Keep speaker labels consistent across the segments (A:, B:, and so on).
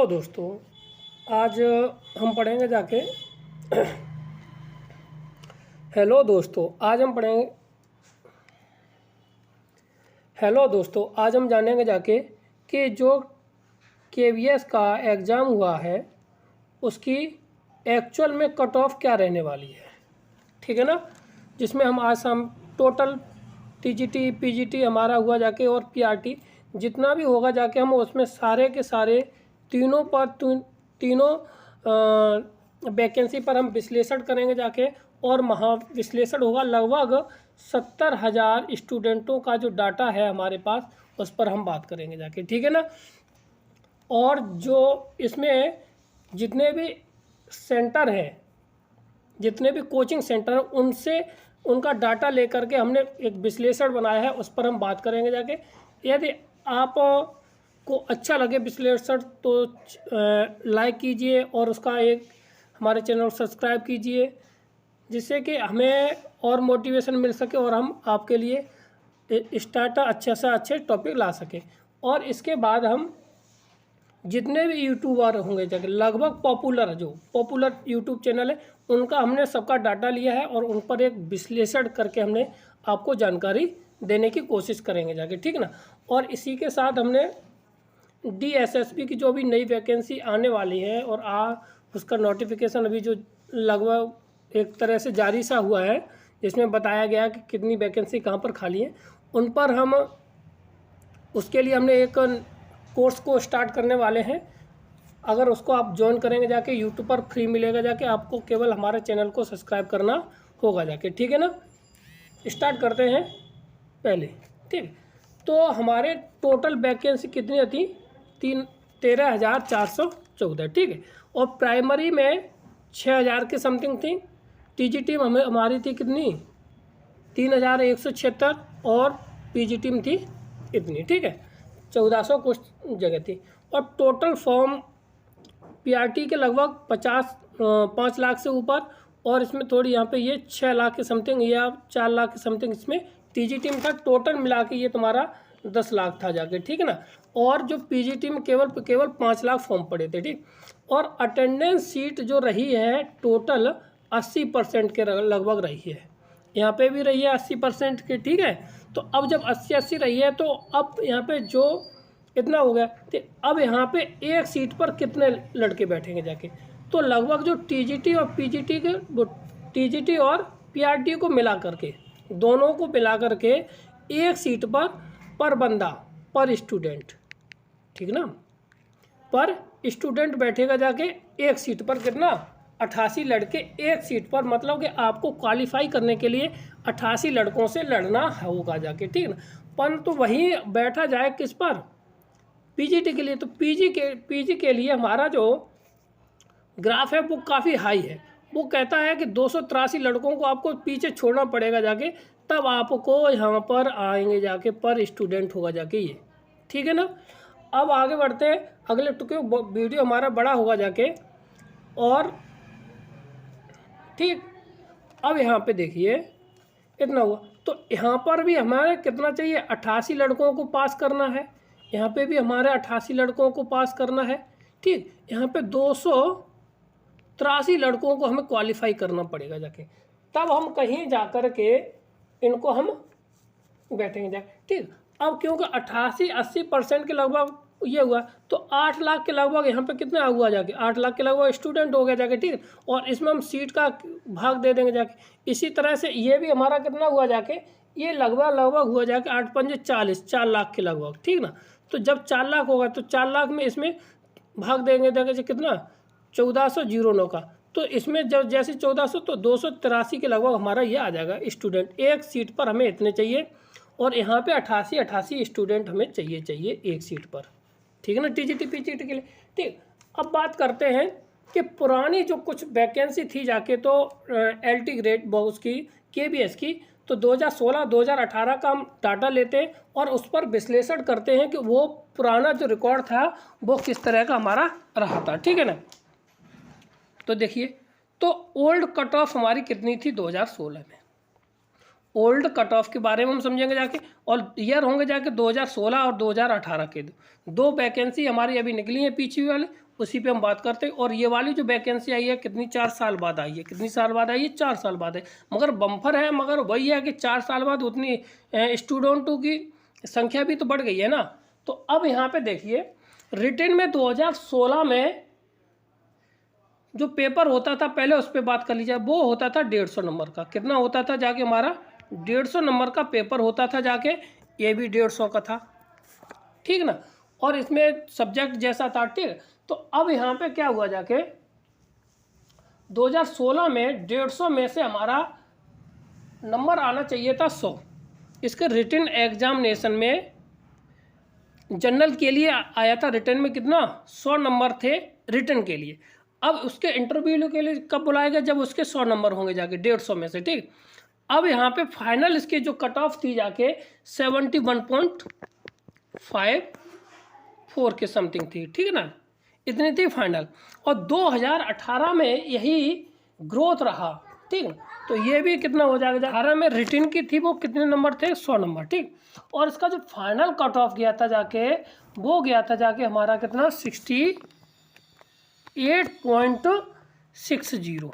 A: Hello दोस्तों, आज हम पढ़ेंगे जाके हेलो दोस्तों आज हम पढ़ेंगे हेलो दोस्तों आज हम जानेंगे जाके कि जो केवीएस का एग्ज़ाम हुआ है उसकी एक्चुअल में कट ऑफ क्या रहने वाली है। ठीक है ना, जिसमें हम आज हम टोटल टीजीटी पीजीटी हमारा हुआ जाके और पीआरटी जितना भी होगा जाके हम उसमें सारे के सारे तीनों वैकेंसी पर हम विश्लेषण करेंगे जाके, और महाविश्लेषण होगा लगभग 70,000 स्टूडेंटों का जो डाटा है हमारे पास उस पर हम बात करेंगे जाके। ठीक है ना, और जो इसमें जितने भी सेंटर हैं, जितने भी कोचिंग सेंटर हैं, उनसे उनका डाटा लेकर के हमने एक विश्लेषण बनाया है, उस पर हम बात करेंगे जाके। यदि आप को अच्छा लगे विश्लेषण तो लाइक कीजिए और उसका एक हमारे चैनल को सब्सक्राइब कीजिए, जिससे कि हमें और मोटिवेशन मिल सके और हम आपके लिए स्टार्टर अच्छे से अच्छे टॉपिक ला सकें। और इसके बाद हम जितने भी यूट्यूबर होंगे जाके लगभग पॉपुलर यूट्यूब चैनल है उनका हमने सबका डाटा लिया है और उन पर एक विश्लेषण करके हमने आपको जानकारी देने की कोशिश करेंगे जाके। ठीक ना, और इसी के साथ हमने डीएसएसपी की जो भी नई वैकेंसी आने वाली है और उसका नोटिफिकेशन अभी जो लगभग एक तरह से जारी सा हुआ है, जिसमें बताया गया कि कितनी वैकेंसी कहाँ पर खाली है, उन पर हम उसके लिए हमने एक कोर्स को स्टार्ट करने वाले हैं। अगर उसको आप ज्वाइन करेंगे जाके यूट्यूब पर फ्री मिलेगा जाके, आपको केवल हमारे चैनल को सब्सक्राइब करना होगा जाके। ठीक है ना, स्टार्ट करते हैं पहले। ठीक, तो हमारे टोटल वैकेंसी कितनी थी? 13,414। ठीक है, और प्राइमरी में 6,000 के समथिंग थी। टीजीटी में हमारी थी कितनी? 3,176 और पीजीटी में थी इतनी। ठीक है, 1,400 कुछ जगह थी। और टोटल फॉर्म पीआरटी के लगभग 5 लाख से ऊपर, और इसमें थोड़ी यहाँ पे ये 6 लाख के समथिंग या 4 लाख के समथिंग इसमें टीजीटी में था। टोटल मिला के ये तुम्हारा 10 लाख था जाके। ठीक है ना, और जो पीजीटी में केवल 5 लाख फॉर्म पड़े थे। ठीक, और अटेंडेंस सीट जो रही है टोटल 80% के लगभग रही है। यहाँ पे भी रही है 80% के। ठीक है, तो अब जब 80 रही है तो अब यहाँ पे जो इतना हो गया, तो अब यहाँ पे एक सीट पर कितने लड़के बैठेंगे जाके? तो लगभग जो टीजीटी और पीजीटी के टीजीटी और पीआरटी को मिला करके, दोनों को मिला करके एक सीट पर बंदा पर स्टूडेंट, ठीक ना, पर स्टूडेंट बैठेगा जाके एक सीट पर। कितना? 88 लड़के एक सीट पर, मतलब कि आपको क्वालिफाई करने के लिए 88 लड़कों से लड़ना होगा जाके। ठीक ना, परंतु वहीं बैठा जाए किस पर? पीजीटी के लिए। तो पीजी के लिए हमारा जो ग्राफ है वो काफ़ी हाई है। वो कहता है कि 283 लड़कों को आपको पीछे छोड़ना पड़ेगा जाके, तब आपको यहाँ पर आएंगे जाके पर स्टूडेंट होगा जाके ये। ठीक है ना, अब आगे बढ़ते हैं अगले टुके। वीडियो हमारा बड़ा होगा जाके, और ठीक अब यहाँ पे देखिए इतना हुआ। तो यहाँ पर भी हमारे कितना चाहिए? 88 लड़कों को पास करना है। यहाँ पे भी हमारे 88 लड़कों को पास करना है। ठीक, यहाँ पे 283 लड़कों को हमें क्वालिफाई करना पड़ेगा जाके, तब हम कहीं जाकर के इनको हम बैठेंगे जाके। ठीक, अब क्योंकि 80% के लगभग ये हुआ, तो 8 लाख के लगभग यहाँ पे कितना हुआ जाके? 8 लाख के लगभग स्टूडेंट हो गया जाके। ठीक, और इसमें हम सीट का भाग दे देंगे जाके। इसी तरह से ये भी हमारा कितना हुआ जाके? ये लगभग हुआ जाके 8 पंजे 40, 4 लाख के लगभग। ठीक ना, तो जब 4 लाख होगा तो 4 लाख में इसमें भाग देंगे जाके कितना? 1409 का। तो इसमें जब जैसे 1400 तो 283 के लगभग हमारा ये आ जाएगा स्टूडेंट। एक सीट पर हमें इतने चाहिए, और यहाँ पे 88 स्टूडेंट हमें चाहिए एक सीट पर। ठीक है ना, टीजीटी पीजीटी के लिए। ठीक, अब बात करते हैं कि पुरानी जो कुछ वैकेंसी थी जाके, तो एलटी ग्रेड बॉक्स की, केबीएस की, तो 2016-2018 का हम डाटा लेते हैं और उस पर विश्लेषण करते हैं कि वो पुराना जो रिकॉर्ड था वो किस तरह का हमारा रहा था। ठीक है ना, तो देखिए, तो ओल्ड कट ऑफ हमारी कितनी थी 2016 में? ओल्ड कट ऑफ के बारे में हम समझेंगे जाके, और ईयर होंगे जाके 2016 और 2018 के दो वैकेंसी हमारी अभी निकली है पीछे वाले, उसी पे हम बात करते हैं। और ये वाली जो वैकेंसी आई है कितनी 4 साल बाद आई है, कितनी साल बाद आई है 4 साल बाद है, मगर बम्पर है, मगर वही है कि 4 साल बाद उतनी स्टूडेंटों की संख्या भी तो बढ़ गई है ना। तो अब यहाँ पे देखिए रिटेन में 2016 में जो पेपर होता था, पहले उस पर बात कर लीजिए, वो होता था 150 नंबर का। कितना होता था जाके हमारा 150 नंबर का पेपर होता था जाके, ये भी 150 का था, ठीक ना। और इसमें सब्जेक्ट जैसा था, ठीक। तो अब यहाँ पे क्या हुआ जाके 2016 में 150 में से हमारा नंबर आना चाहिए था 100। इसके रिटन एग्जामिनेशन में जनरल के लिए आया था, रिटन में कितना 100 नंबर थे रिटन के लिए। अब उसके इंटरव्यू के लिए कब बुलाएगा, जब उसके 100 नंबर होंगे जाके 150 में से, ठीक। अब यहाँ पे फाइनल इसकी जो कट ऑफ थी जाके 71.54 के समथिंग थी, ठीक है ना, इतनी थी फाइनल। और 2018 में यही ग्रोथ रहा, ठीक। तो ये भी कितना हो जाएगा, 18 में रिटन की थी वो कितने नंबर थे 100 नंबर, ठीक। और इसका जो फाइनल कट ऑफ गया था जाके, वो गया था जाके हमारा कितना 68.60,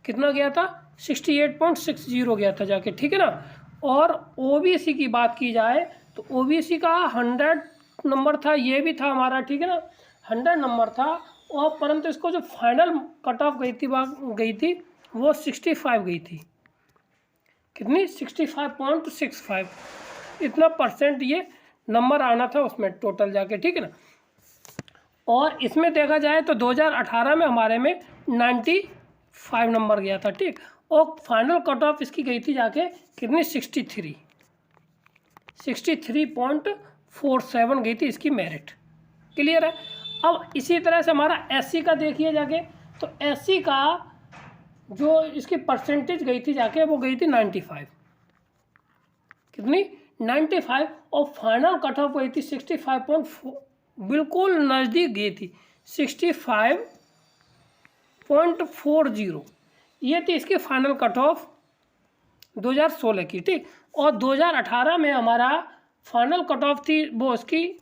A: कितना गया था 68.60 गया था जाके, ठीक है ना। और ओबीसी की बात की जाए तो ओबीसी का 100 नंबर था, ये भी था हमारा, ठीक है ना, 100 नंबर था। और परंतु इसको जो फाइनल कट ऑफ गई थी वो 65 गई थी, कितनी 65.65, इतना परसेंट ये नंबर आना था उसमें टोटल जाके, ठीक है ना। और इसमें देखा जाए तो 2018 में हमारे में 95 नंबर गया था, ठीक। और फाइनल कट ऑफ इसकी गई थी जाके कितनी 63.47 गई थी इसकी मेरिट, क्लियर है। अब इसी तरह से हमारा एससी का देखिए जाके, तो एससी का जो इसकी परसेंटेज गई थी जाके वो गई थी 95, कितनी 95। और फाइनल कट ऑफ गई थी 65.4, बिल्कुल नज़दीक गई थी 65.40, ये थी इसकी फाइनल कट ऑफ 2016 की, ठीक। और 2018 में हमारा फाइनल कट ऑफ थी वो इसकी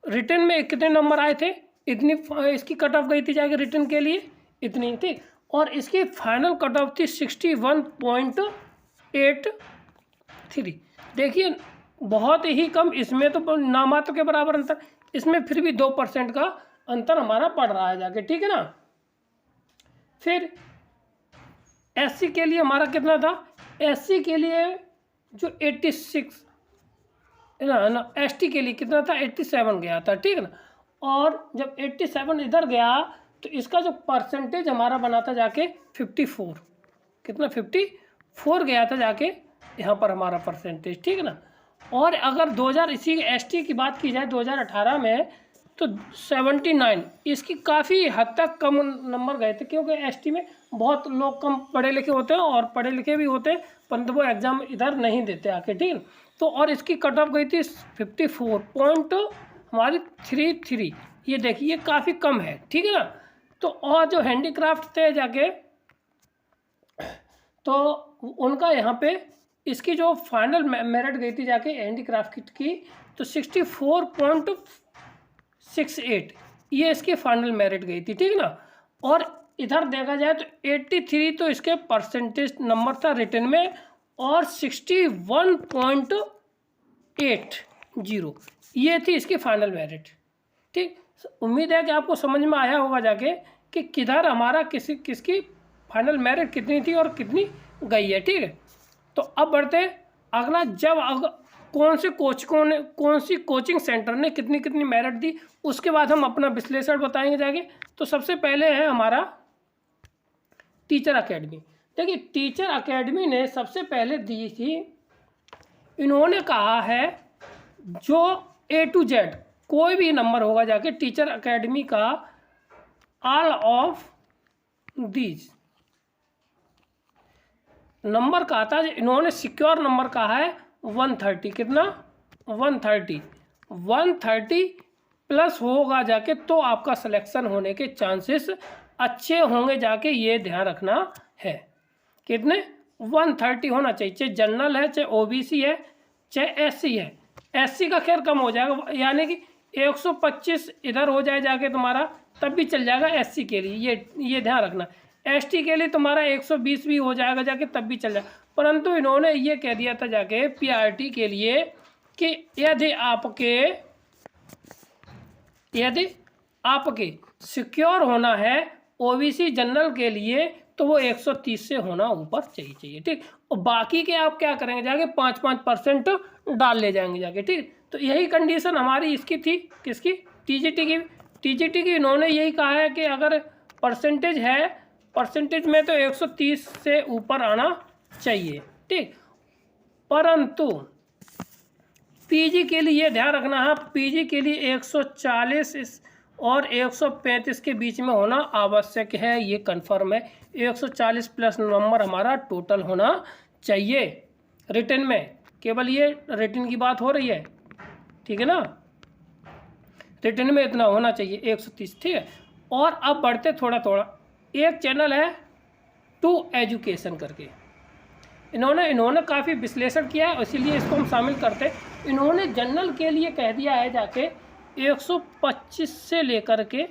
A: रिटन में कितने नंबर आए थे, इतनी इसकी कट ऑफ गई थी जाके रिटन के लिए, इतनी, ठीक। और इसकी फाइनल कट ऑफ थी 61.83। देखिए बहुत ही कम, इसमें तो नामात्र के बराबर अंतर, इसमें फिर भी 2% का अंतर हमारा पड़ रहा है जाके, ठीक है ना। फिर एससी के लिए हमारा कितना था, एससी के लिए जो 86 ना, एसटी के लिए कितना था 87 गया था, ठीक है ना। और जब 87 इधर गया तो इसका जो परसेंटेज हमारा बना था जाके 54, कितना 54 गया था जाके यहाँ पर हमारा परसेंटेज, ठीक है ना। और अगर 2000 इसी एसटी की बात की जाए 2018 में तो 79, इसकी काफ़ी हद तक कम नंबर गए थे, क्योंकि एसटी में बहुत लोग कम पढ़े लिखे होते हैं और पढ़े लिखे भी होते हैं, परंतु वो एग्ज़ाम इधर नहीं देते आके, ठीक है। तो और इसकी कट ऑफ गई थी 54.33, ये देखिए ये काफ़ी कम है, ठीक है ना। तो और जो हैंडीक्राफ्ट थे जाके, तो उनका यहाँ पे इसकी जो फाइनल मेरिट गई थी जाके हैंडीक्राफ्ट की तो 64.68, ये इसकी फाइनल मेरिट गई थी, ठीक है ना। और इधर देखा जाए तो 83 तो इसके परसेंटेज नंबर था रिटन में, और 61.80 ये थी इसकी फाइनल मेरिट, ठीक। उम्मीद है कि आपको समझ में आया होगा जाके कि किधर हमारा किसकी फाइनल मेरिट कितनी थी और कितनी गई है, ठीक है। तो अब बढ़ते अगला, कौन सी कोचिंग सेंटर ने कितनी मेरिट दी, उसके बाद हम अपना विश्लेषण बताएंगे जाके। तो सबसे पहले है हमारा टीचर एकेडमी। देखिए टीचर एकेडमी ने सबसे पहले दी थी, इन्होंने कहा है जो A to Z कोई भी नंबर होगा जाके टीचर एकेडमी का, ऑल ऑफ दीज नंबर कहा था, इन्होंने सिक्योर नंबर कहा है 130, कितना 130 प्लस होगा जाके तो आपका सिलेक्शन होने के चांसेस अच्छे होंगे जाके, ये ध्यान रखना है। कितने 130 होना चाहिए, चाहे जनरल है, चाहे ओबीसी है, चाहे एससी है। एससी का खैर कम हो जाएगा, यानी कि 125 इधर हो जाए जाके तुम्हारा, तब भी चल जाएगा एससी के लिए, ये ध्यान रखना। एसटी के लिए तुम्हारा 120 भी हो जाएगा जाके, तब भी चल जाएगा। परंतु इन्होंने ये कह दिया था जाके पीआरटी के लिए कि यदि आपके सिक्योर होना है ओबीसी जनरल के लिए, तो वो 130 से होना ऊपर चाहिए, ठीक। और बाकी के आप क्या करेंगे जाके 5% डाल ले जाएंगे जाके, ठीक। तो यही कंडीशन हमारी इसकी थी, किसकी, टीजीटी की इन्होंने यही कहा है कि अगर परसेंटेज है, परसेंटेज में तो 130 से ऊपर आना चाहिए, ठीक। परंतु पीजी के लिए ध्यान रखना है, पीजी के लिए 140 और 135 के बीच में होना आवश्यक है, ये कंफर्म है। 140 प्लस नंबर हमारा टोटल होना चाहिए रिटन में, केवल ये रिटन की बात हो रही है, ठीक है ना। रिटन में इतना होना चाहिए 130, ठीक है। और अब बढ़ते थोड़ा थोड़ा, एक चैनल है टू एजुकेशन करके, इन्होंने काफ़ी विश्लेषण किया है, इसीलिए इसको हम शामिल करते हैं। इन्होंने जनरल के लिए कह दिया है जाके 125 से लेकर के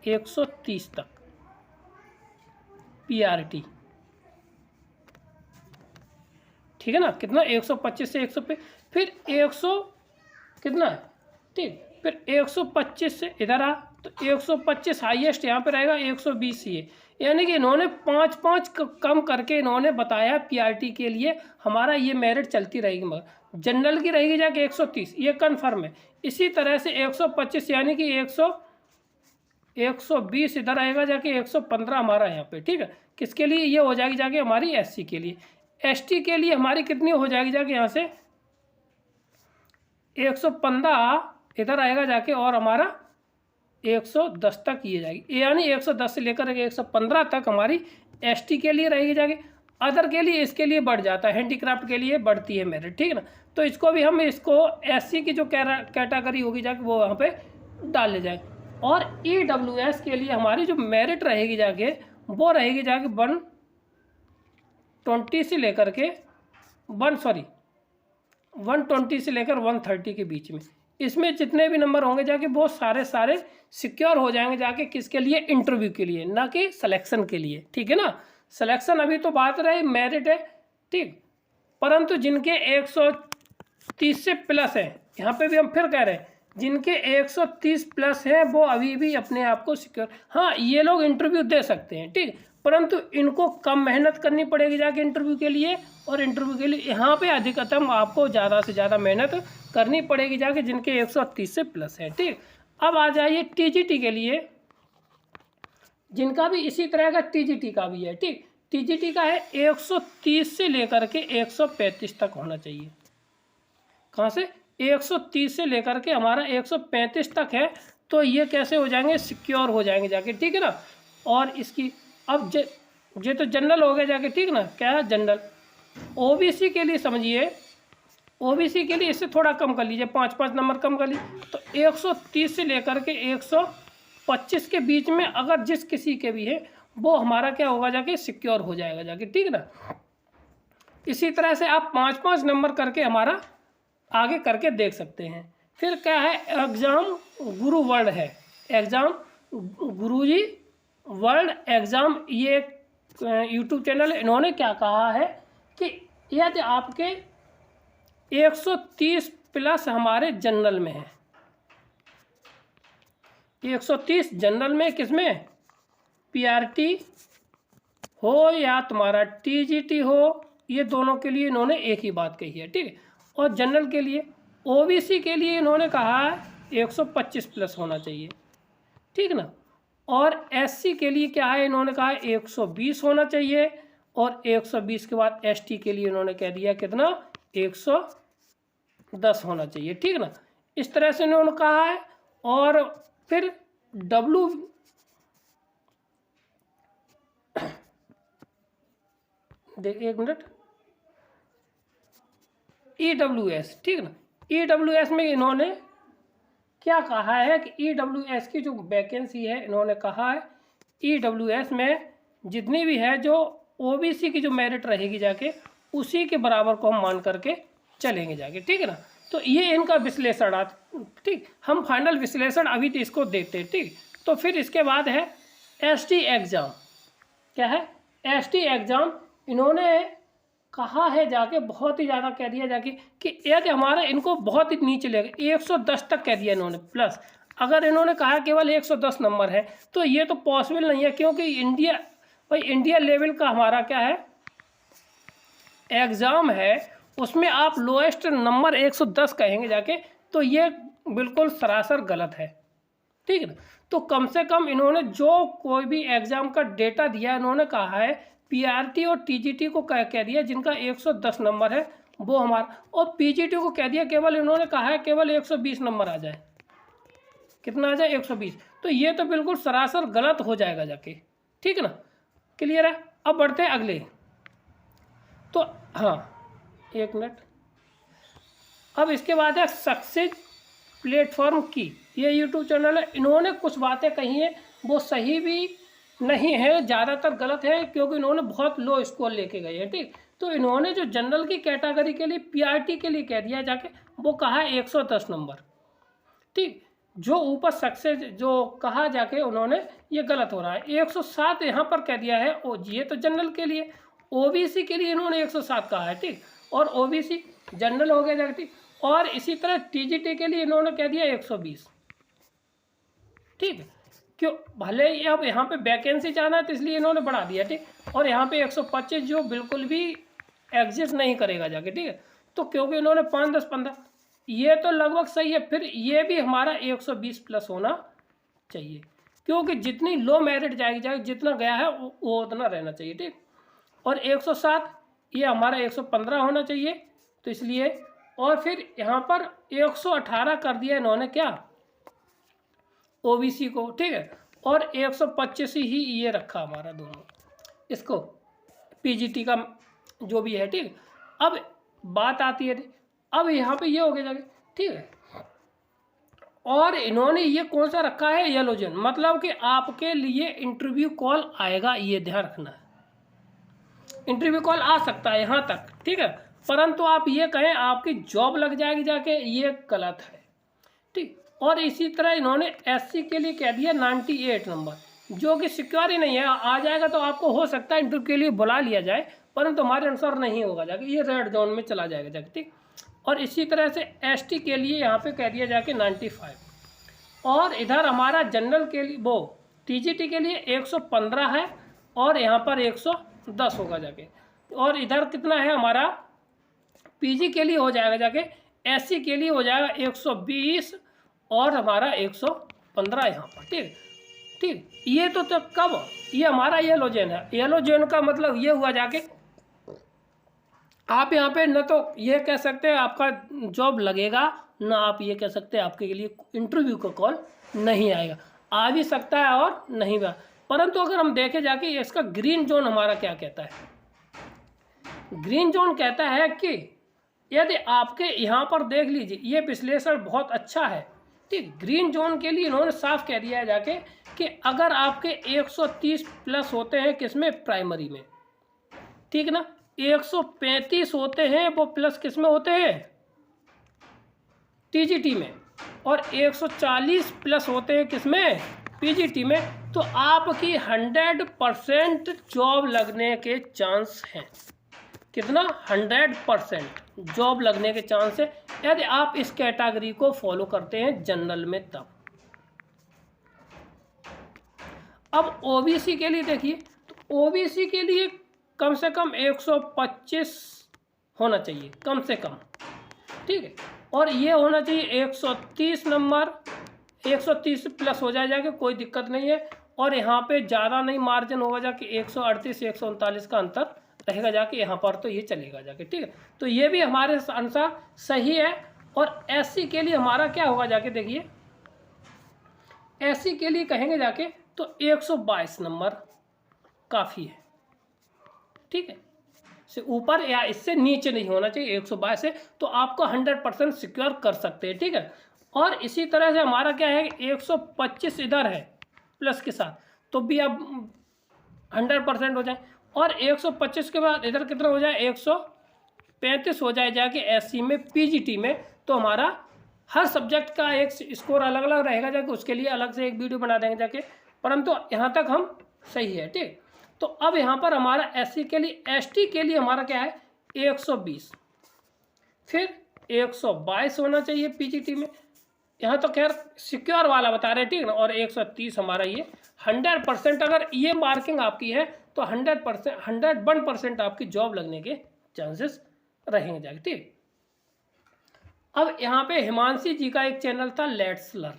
A: 130 तक पीआरटी, ठीक है ना। कितना, 125 से 100 पे, फिर 100 कितना है, ठीक। फिर 125 से इधर आ, तो 125 हाईएस्ट यहाँ पे रहेगा, 120 ये, यानी कि इन्होंने 5-5 कम करके इन्होंने बताया पीआरटी के लिए हमारा ये मेरिट चलती रहेगी, मगर जनरल की रहेगी जाके 130, ये कन्फर्म है। इसी तरह से 125 यानी कि 120 इधर आएगा जाके, 115 हमारा यहाँ पे, ठीक है। किसके लिए ये हो जाएगी जाके, हमारी एससी के लिए। एसटी के लिए हमारी कितनी हो जाएगी जाके, यहाँ से 115 इधर आएगा जाके, और हमारा 110 तक ये जाएगी, यानी 110 से लेकर 115 तक हमारी एसटी के लिए रहेगी जाके। अदर के लिए, इसके लिए बढ़ जाता है, हैंडीक्राफ्ट के लिए बढ़ती है मेरिट, ठीक है ना। तो इसको भी हम, इसको एससी की जो कैटेगरी होगी जाके वो वहाँ पे डाल ले जाए। और ईडब्ल्यूएस के लिए हमारी जो मेरिट रहेगी जाके, वो रहेगी जाके 120 से लेकर के 120 से लेकर 130 के बीच में। इसमें जितने भी नंबर होंगे जाके वो सारे सिक्योर हो जाएंगे जाके, किसके लिए, इंटरव्यू के लिए, ना कि सिलेक्शन के लिए, ठीक है ना। सिलेक्शन अभी तो बात रही, मेरिट है, ठीक। परंतु जिनके 130 से प्लस है, यहाँ पे भी हम फिर कह रहे हैं, जिनके 130 प्लस है वो अभी भी अपने आप को सिक्योर, हाँ ये लोग इंटरव्यू दे सकते हैं, ठीक। परंतु इनको कम मेहनत करनी पड़ेगी जाके इंटरव्यू के लिए, और इंटरव्यू के लिए यहाँ पे अधिकतम आपको ज़्यादा से ज़्यादा मेहनत करनी पड़ेगी जाके, जिनके 130 से प्लस है, ठीक। अब आ जाइए टीजीटी के लिए, जिनका भी इसी तरह का टीजीटी का भी है, ठीक। टीजीटी का है 130 से लेकर के 135 तक होना चाहिए। कहाँ से, 130 से लेकर के हमारा 135 तक है, तो ये कैसे हो जाएंगे, सिक्योर हो जाएंगे जाके, ठीक है ना। और इसकी अब ये तो जनरल हो गया जाके, ठीक ना। क्या है जनरल, ओबीसी के लिए समझिए, ओबीसी के लिए इससे थोड़ा कम कर लीजिए, 5-5 नंबर कम कर लीजिए, तो 130 से लेकर के 125 के बीच में अगर जिस किसी के भी है, वो हमारा क्या होगा जाके, सिक्योर हो जाएगा जाके, ठीक है ना। इसी तरह से आप 5-5 नंबर करके हमारा आगे करके देख सकते हैं। फिर क्या है, एग्ज़ाम गुरु वर्ल्ड है, एग्ज़ाम गुरुजी वर्ल्ड एग्ज़ाम, ये यूट्यूब चैनल, इन्होंने क्या कहा है कि यदि आपके 130 प्लस हमारे जनरल में है, 130 जनरल में, किसमें, पीआरटी हो या तुम्हारा टीजीटी हो, ये दोनों के लिए इन्होंने एक ही बात कही है, ठीक है। और जनरल के लिए, ओबीसी के लिए इन्होंने कहा है 125 प्लस होना चाहिए, ठीक ना। और एससी के लिए क्या है, इन्होंने कहा 120 होना चाहिए, और 120 के बाद एसटी के लिए इन्होंने कह दिया कितना, 110 होना चाहिए, ठीक ना। इस तरह से इन्होंने कहा है। और फिर देखिए एक मिनट, ईडब्ल्यूएस, ठीक ना। ईडब्ल्यूएस में इन्होंने क्या कहा है कि ईडब्ल्यूएस की जो वैकेंसी है, इन्होंने कहा है ईडब्ल्यूएस में जितनी भी है जो ओबीसी की जो मेरिट रहेगी जाके उसी के बराबर को हम मान करके चलेंगे जाके, ठीक है ना। तो ये इनका विश्लेषण ठीक, हम फाइनल विश्लेषण अभी तो इसको देखते हैं, ठीक। तो फिर इसके बाद है एसटी एग्ज़ाम। क्या है? एसटी एग्ज़ाम इन्होंने कहा है जाके, बहुत ही ज़्यादा कह दिया जाके कि यदि हमारा इनको बहुत ही नीचे लेगा, 110 तक कह दिया इन्होंने प्लस। अगर इन्होंने कहा केवल 110 नंबर है तो ये तो पॉसिबल नहीं है, क्योंकि इंडिया लेवल का हमारा क्या है एग्ज़ाम है, उसमें आप लोएस्ट नंबर 110 कहेंगे जाके, तो ये बिल्कुल सरासर गलत है, ठीक है ना। तो कम से कम इन्होंने जो कोई भी एग्ज़ाम का डेटा दिया, इन्होंने कहा है पीआरटी और टीजीटी को कह दिया जिनका 110 नंबर है वो हमारा, और पीजीटी को कह दिया केवल, इन्होंने कहा है केवल 120 नंबर आ जाए। कितना आ जाए? 120। तो ये तो बिल्कुल सरासर गलत हो जाएगा जाके, ठीक है ना। क्लियर है? अब बढ़ते हैं अगले। तो हाँ, एक मिनट। अब इसके बाद है सक्सेस प्लेटफॉर्म की, ये यूट्यूब चैनल है। इन्होंने कुछ बातें कही हैं वो सही भी नहीं है, ज़्यादातर गलत है, क्योंकि इन्होंने बहुत लो स्कोर लेके गए हैं, ठीक। तो इन्होंने जो जनरल की कैटेगरी के लिए पीआरटी के लिए कह दिया जाके, वो कहा है 110 नंबर, ठीक। जो ऊपर सक्सेस जो कहा जाके उन्होंने, ये गलत हो रहा है। 107 यहाँ पर कह दिया है, ओ ये तो जनरल के लिए। ओबीसी के लिए इन्होंने 107 कहा है, ठीक। और ओबीसी जनरल हो गया जाके, ठीक। और इसी तरह टीजीटी के लिए इन्होंने कह दिया 120, ठीक है। क्यों? भले ही अब यहाँ पे वैकेंसी जाना है तो इसलिए इन्होंने बढ़ा दिया, ठीक। और यहाँ पे 125 जो बिल्कुल भी एग्जिस्ट नहीं करेगा जाके, ठीक है। तो क्योंकि इन्होंने 5, 10, 15, ये तो लगभग सही है। फिर ये भी हमारा 120 प्लस होना चाहिए, क्योंकि जितनी लो मेरिट जाएगी जितना गया है वो उतना रहना चाहिए, ठीक। और 107 ये हमारा 115 होना चाहिए, तो इसलिए। और फिर यहाँ पर 118 कर दिया इन्होंने क्या, ओबीसी को, ठीक है। और 125 ही ये रखा हमारा दोनों, इसको पीजीटी का जो भी है, ठीक। अब बात आती है, अब यहाँ पे ये हो गया जाके, ठीक है। और इन्होंने ये कौन सा रखा है, येलो जोन, मतलब कि आपके लिए इंटरव्यू कॉल आएगा, ये ध्यान रखना है। इंटरव्यू कॉल आ सकता है यहाँ तक, ठीक है। परंतु आप ये कहें आपकी जॉब लग जाएगी जाके, ये गलत है, ठीक। और इसी तरह इन्होंने एससी के लिए कह दिया 98 नंबर, जो कि सिक्योर ही नहीं है। आ जाएगा तो आपको हो सकता है इंटरव्यू के लिए बुला लिया जाए, परंतु हमारे अनुसार नहीं होगा जाके, ये रेड जोन में चला जाएगा जाके, ठीक। और इसी तरह से एसटी के लिए यहाँ पे कह दिया जाके 95। और इधर हमारा जनरल के लिए वो टीजीटी के लिए 115 है, और यहाँ पर 110 होगा जाके। और इधर कितना है हमारा पीजी के लिए हो जाएगा जाके, एससी के लिए हो जाएगा 120, और हमारा 115 यहाँ पर, ठीक ठीक। ये तो कब, ये हमारा येलो जोन है। येलो जोन का मतलब ये हुआ जाके, आप यहाँ पे न तो ये कह सकते हैं आपका जॉब लगेगा, ना आप ये कह सकते हैं आपके लिए इंटरव्यू का कॉल नहीं आएगा। आ भी सकता है और नहीं भी। परंतु अगर हम देखें जाके इसका ग्रीन जोन हमारा क्या कहता है, ग्रीन जोन कहता है कि यदि आपके यहाँ पर देख लीजिए, ये विश्लेषण बहुत अच्छा है, ठीक। ग्रीन जोन के लिए इन्होंने साफ कह दिया है जाके कि अगर आपके 130 प्लस होते हैं किसमें, प्राइमरी में, ठीक ना। 135 होते हैं वो प्लस किसमें होते हैं, टीजीटी में। और 140 प्लस होते हैं किसमें, पीजीटी में। तो आपकी 100% जॉब लगने के चांस हैं। कितना? 100% जॉब लगने के चांस है, यदि आप इस कैटेगरी को फॉलो करते हैं जनरल में तब। अब ओबीसी के लिए देखिए, तो ओबीसी के लिए कम से कम 125 होना चाहिए, कम से कम, ठीक है। और ये होना चाहिए 130 नंबर, 130 प्लस हो जाएगा, कोई दिक्कत नहीं है। और यहाँ पे ज़्यादा नहीं मार्जिन होगा जाके, 138 139 का अंतर रहेगा जाके यहाँ पर, तो ये चलेगा जाके, ठीक है। तो ये भी हमारे अनुसार सही है। और एससी के लिए हमारा क्या होगा जाके, देखिए एससी के लिए कहेंगे जाके तो 122 नंबर काफ़ी है, ठीक है। से ऊपर या इससे नीचे नहीं होना चाहिए, 122 से तो आपको 100% सिक्योर कर सकते हैं, ठीक है। और इसी तरह से हमारा क्या है, 125 इधर है प्लस के साथ, तो भी अब 100% हो जाए। और 125 के बाद इधर कितना हो जाए 135 हो जाए जाके एससी में, पीजीटी में। तो हमारा हर सब्जेक्ट का एक स्कोर अलग अलग रहेगा जाके, उसके लिए अलग से एक वीडियो बना देंगे जाके, परंतु यहाँ तक हम सही है। ठीक, तो अब यहाँ पर हमारा एससी के लिए, एसटी के लिए हमारा क्या है 120, फिर 122 होना चाहिए पीजीटी में। यहाँ तो खैर सिक्योर वाला बता रहे हैं, ठीक ना। और 130 हमारा ये 100%, अगर ये मार्किंग आपकी है तो 100%, 101% आपकी जॉब लगने के चांसेस रहेंगे जाके। ठीक, अब यहाँ पे हिमांशी जी का एक चैनल था लेट्स लर्न,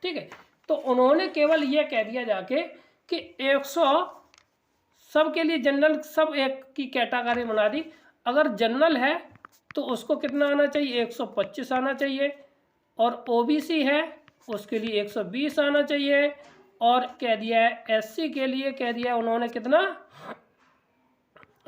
A: ठीक है। तो उन्होंने केवल ये कह दिया जाके कि 100 सब के लिए जनरल, सब एक की कैटेगरी बना दी। अगर जनरल है तो उसको कितना आना चाहिए 125 आना चाहिए, और ओबीसी है उसके लिए 120 आना चाहिए, और कह दिया है एससी के लिए कह दिया उन्होंने कितना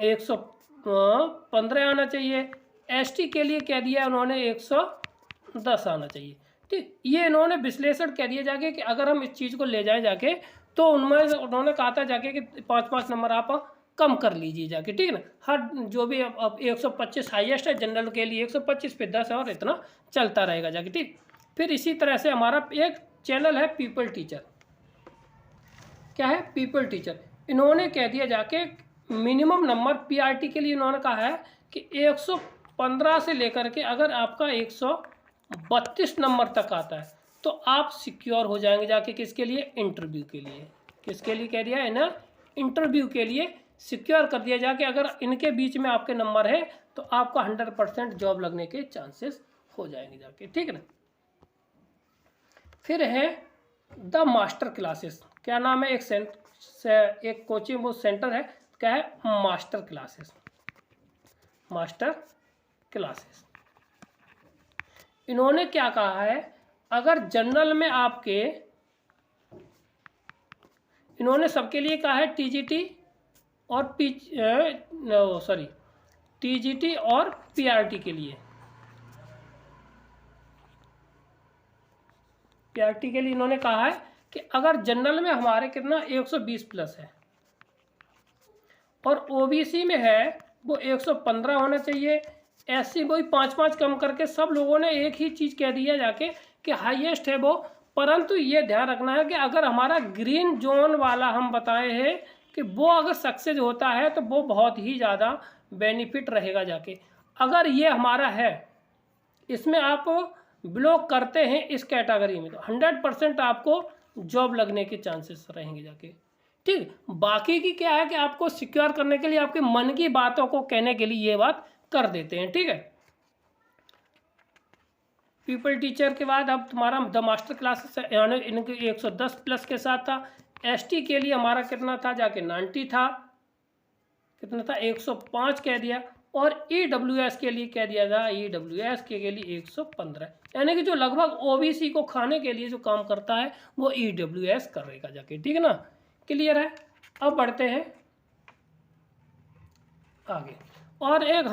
A: 115 आना चाहिए, एसटी के लिए कह दिया उन्होंने 110 आना चाहिए। ठीक, ये इन्होंने विश्लेषण कह दिया जाके कि अगर हम इस चीज़ को ले जाएं जाके तो उनमें उन्होंने कहा था जाके कि 5-5 नंबर आप कम कर लीजिए जाके, ठीक है ना। हर जो भी अब 125 हाईएस्ट है जनरल के लिए 125 पे 10 और इतना चलता रहेगा जाके। ठीक, फिर इसी तरह से हमारा एक चैनल है पीपल टीचर। क्या है पीपल टीचर, इन्होंने कह दिया जाके मिनिमम नंबर पीआरटी के लिए इन्होंने कहा है कि 115 से लेकर के अगर आपका 132 नंबर तक आता है तो आप सिक्योर हो जाएंगे जाके किसके लिए इंटरव्यू के लिए। किसके लिए कह दिया है ना, इंटरव्यू के लिए सिक्योर कर दिया जाके अगर इनके बीच में आपके नंबर है तो आपका 100% जॉब लगने के चांसेस हो जाएंगे जाके, ठीक है ना। फिर है द मास्टर क्लासेस, क्या नाम है, एक कोचिंग सेंटर है, क्या है मास्टर क्लासेस। मास्टर क्लासेस इन्होंने क्या कहा है, अगर जनरल में आपके, इन्होंने सबके लिए कहा है टीजीटी और टीजीटी और पीआरटी के लिए। पीआरटी के लिए इन्होंने कहा है कि अगर जनरल में हमारे कितना 120 प्लस है और ओबीसी में है वो 115 होना चाहिए, एससी वही 5-5 कम करके सब लोगों ने एक ही चीज़ कह दिया जाके कि हाईएस्ट है वो। परंतु ये ध्यान रखना है कि अगर हमारा ग्रीन जोन वाला हम बताए हैं कि वो अगर सक्सेस होता है तो वो बहुत ही ज़्यादा बेनिफिट रहेगा जाके। अगर ये हमारा है, इसमें आप ब्लॉक करते हैं इस कैटेगरी में तो 100% आपको जॉब लगने के चांसेस रहेंगे जाके। ठीक, बाकी की क्या है कि आपको सिक्योर करने के लिए आपके मन की बातों को कहने के लिए ये बात कर देते हैं, ठीक है। पीपल टीचर के बाद अब तुम्हारा द मास्टर क्लासेस यानी इनके 110 प्लस के साथ था। एसटी के लिए हमारा कितना था जाके 90 था, कितना था 105 कह दिया, और ईडब्ल्यूएस के लिए कह दिया था, ईडब्ल्यूएस के लिए 115, यानी कि जो लगभग ओबीसी को खाने के लिए जो काम करता है वो ईडब्ल्यूएस करेगा जाके, ठीक है ना। क्लियर है, अब बढ़ते हैं आगे। और एक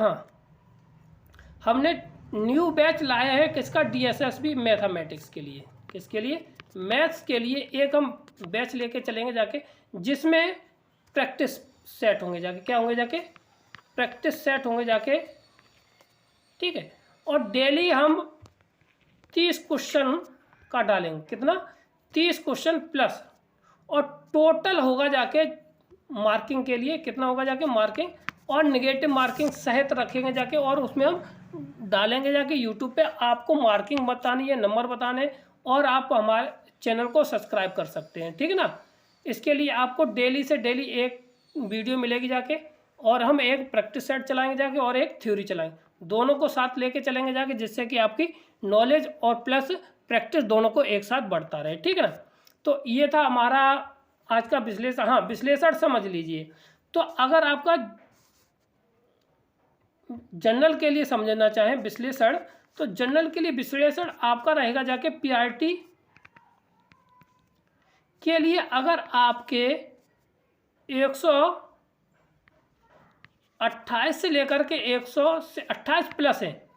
A: हमने न्यू बैच लाया है किसका, डीएसएसबी मैथमेटिक्स के लिए। किसके लिए, मैथ्स के लिए एक हम बैच लेके चलेंगे जाके, जिसमें प्रैक्टिस सेट होंगे जाके, क्या होंगे जाके प्रैक्टिस सेट होंगे जाके, ठीक है। और डेली हम 30 क्वेश्चन का डालेंगे, कितना 30 क्वेश्चन प्लस, और टोटल होगा जाके मार्किंग के लिए कितना होगा जाके मार्किंग, और नेगेटिव मार्किंग सहित रखेंगे जाके, और उसमें हम डालेंगे जाके यूट्यूब पे। आपको मार्किंग बतानी है, नंबर बताने, और आप हमारे चैनल को सब्सक्राइब कर सकते हैं, ठीक है ना। इसके लिए आपको डेली से डेली एक वीडियो मिलेगी जाके, और हम एक प्रैक्टिस सेट चलाएंगे जाके और एक थ्योरी चलाएंगे, दोनों को साथ लेके चलेंगे जाके, जिससे कि आपकी नॉलेज और प्लस प्रैक्टिस दोनों को एक साथ बढ़ता रहे, ठीक है ना। तो ये था हमारा आज का विश्लेषण। विश्लेषण समझ लीजिए। तो अगर आपका जनरल के लिए समझना चाहें विश्लेषण, तो जनरल के लिए विश्लेषण आपका रहेगा जाके पीआरटी के लिए, अगर आपके 128 से लेकर के 128 प्लस हैं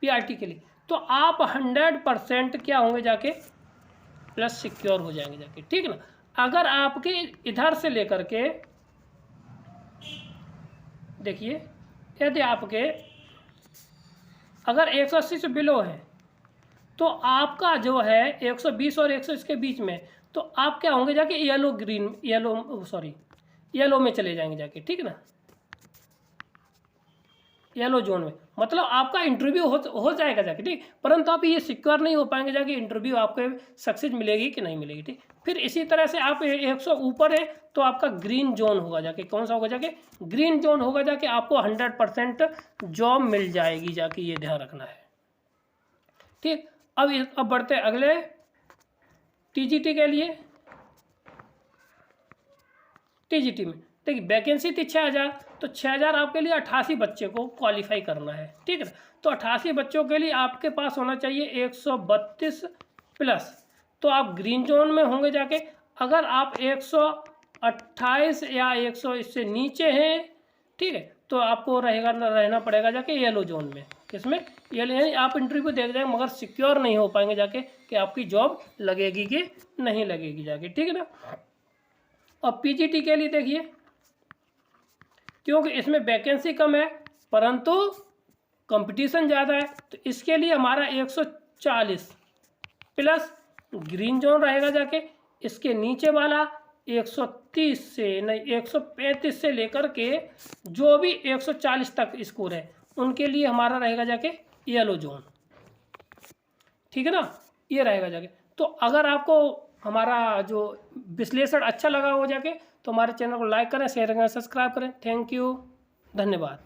A: पीआरटी के लिए, तो आप 100% क्या होंगे जाके प्लस सिक्योर हो जाएंगे जाके, ठीक है ना। अगर आपके इधर से लेकर के देखिए यदि आपके अगर 180 से बिलो है तो आपका जो है 120 और 100 के बीच में, तो आप क्या होंगे जाके येलो में चले जाएंगे जाके, ठीक है ना, येलो जोन में। मतलब आपका इंटरव्यू हो जाएगा जाके, ठीक, परंतु आप ये सिक्योर नहीं हो पाएंगे जाके इंटरव्यू आपको सक्सेस मिलेगी कि नहीं मिलेगी, ठीक। फिर इसी तरह से आप 100 ऊपर है तो आपका ग्रीन जोन होगा जाके, कौन सा होगा जाके, ग्रीन जोन होगा जाके, आपको 100% जॉब मिल जाएगी जाके, ये ध्यान रखना है, ठीक। अब बढ़ते हैं अगले टीजीटी के लिए। टीजीटी में देखिए वैकेंसी थी 6000, तो 6000 आपके लिए 88 बच्चे को क्वालिफाई करना है, ठीक है। तो 88 बच्चों के लिए आपके पास होना चाहिए 132 प्लस, तो आप ग्रीन जोन में होंगे जाके। अगर आप 128 या 100 इससे नीचे हैं, ठीक है, तो आपको रहना पड़ेगा जाके येलो जोन में। किसमें? येलो, यानी आप इंटरव्यू दे जाएंगे मगर सिक्योर नहीं हो पाएंगे जाके कि आपकी जॉब लगेगी कि नहीं लगेगी जाके, ठीक है ना। और पीजीटी के लिए देखिए, क्योंकि इसमें वैकेंसी कम है परंतु कंपटीशन ज़्यादा है, तो इसके लिए हमारा 140 प्लस ग्रीन जोन रहेगा जाके। इसके नीचे वाला 130 से नहीं 135 से लेकर के जो भी 140 तक स्कोर है उनके लिए हमारा रहेगा जाके येलो जोन, ठीक है ना, ये रहेगा जाके। तो अगर आपको हमारा जो विश्लेषण अच्छा लगा हो जाके, तो हमारे चैनल को लाइक करें, शेयर करें, सब्सक्राइब करें। थैंक यू, धन्यवाद।